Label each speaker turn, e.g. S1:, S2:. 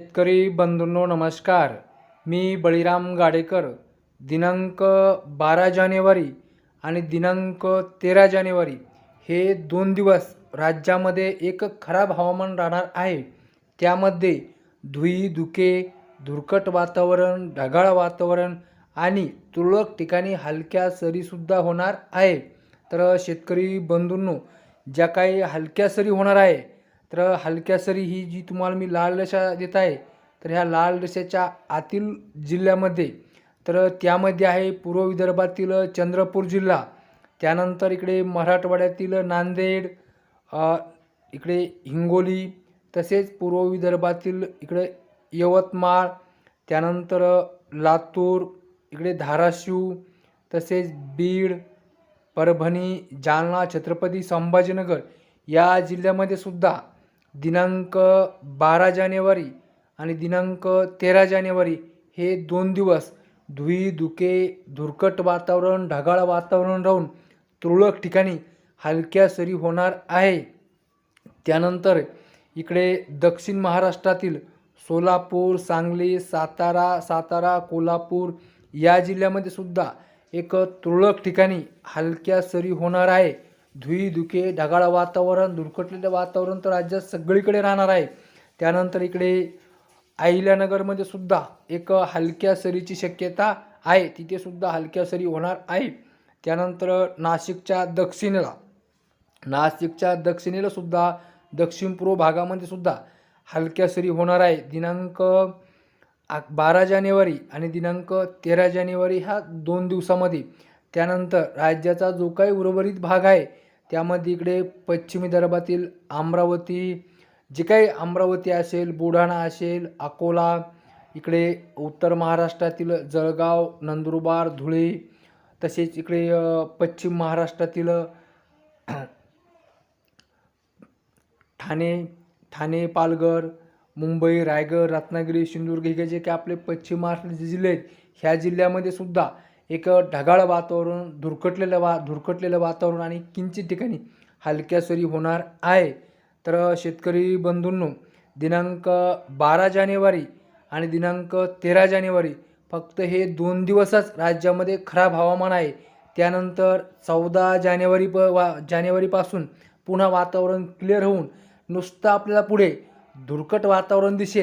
S1: शेतकरी बंधूंनो नमस्कार. मी बळीराम गाडेकर. दिनांक 12 जानेवारी आणि दिनांक 13 जानेवारी हे 2 दिवस राज्यामध्ये एक खराब हवामान राहणार आहे. त्यामध्ये धुई धुके, धुरकट वातावरण, ढगाळ वातावरण आणि तुरळक ठिकाणी हलक्या सरीसुद्धा होणार आहे. तर शेतकरी बंधूंनो, ज्या काही हलक्या सरी होणार आहे, तर हलक्या सरी ही जी तुम्हाला मी लाल रेषा देत आहे, तर ह्या लाल रेषेच्या आतील जिल्ह्यामध्ये, तर त्यामध्ये आहे पूर्व विदर्भातील चंद्रपूर जिल्हा, त्यानंतर इकडे मराठवाड्यातील नांदेड, इकडे हिंगोली, तसेच पूर्व विदर्भातील इकडे यवतमाळ, त्यानंतर लातूर, इकडे धाराशिव, तसेच बीड, परभणी, जालना, छत्रपती संभाजीनगर या जिल्ह्यामध्ये सुद्धा दिनांक 12 जानेवारी आणि दिनांक 13 जानेवारी हे 2 दिवस धुई धुके, धुरकट वातावरण, ढगाळ वातावरण राहून तुरळक ठिकाणी हलक्या सरी होणार आहे. त्यानंतर इकडे दक्षिण महाराष्ट्रातील सोलापूर, सांगली, सातारा, कोल्हापूर या जिल्ह्यामध्ये सुद्धा एक तुरळक ठिकाणी हलक्या सरी होणार आहे. धुई धुके, ढगाळ वातावरण, धुरकटलेलं वातावरण तर राज्यात सगळीकडे राहणार आहे. त्यानंतर इकडे अहिल्यानगरमध्ये सुद्धा एक हलक्या सरीची शक्यता आहे, तिथे सुद्धा हलक्या सरी होणार आहे. त्यानंतर नाशिकच्या दक्षिणेला सुद्धा दक्षिण पूर्व भागामध्ये सुद्धा हलक्या सरी होणार आहे. दिनांक 12 जानेवारी आणि दिनांक 13 जानेवारी ह्या 2 दिवसामध्ये. त्यानंतर राज्याचा जो काही उर्वरित भाग आहे, त्यामध्ये इकडे पश्चिम विदर्भातील अमरावती, जे काही अमरावती असेल, बुलढाणा असेल, अकोला, इकडे उत्तर महाराष्ट्रातील जळगाव, नंदुरबार, धुळे, तसेच इकडे पश्चिम महाराष्ट्रातील ठाणे, पालघर, मुंबई, रायगड, रत्नागिरी, सिंधुदुर्ग हे जे काही आपले पश्चिम महाराष्ट्राचे जिल्हे आहेत, ह्या जिल्ह्यामध्ये सुद्धा एक ढगाळ वातावरण, धुरकटलेलं वातावरण आणि किंचित ठिकाणी हलक्या सरी होणार आहे. तर शेतकरी बंधूंनो, दिनांक 12 जानेवारी आणि दिनांक 13 जानेवारी फक्त हे 2 दिवसच राज्यामध्ये खराब हवामान आहे. त्यानंतर 14 जानेवारीपासून पुन्हा वातावरण क्लिअर होऊन नुसतं आपल्याला पुढे धुरकट वातावरण दिसेल.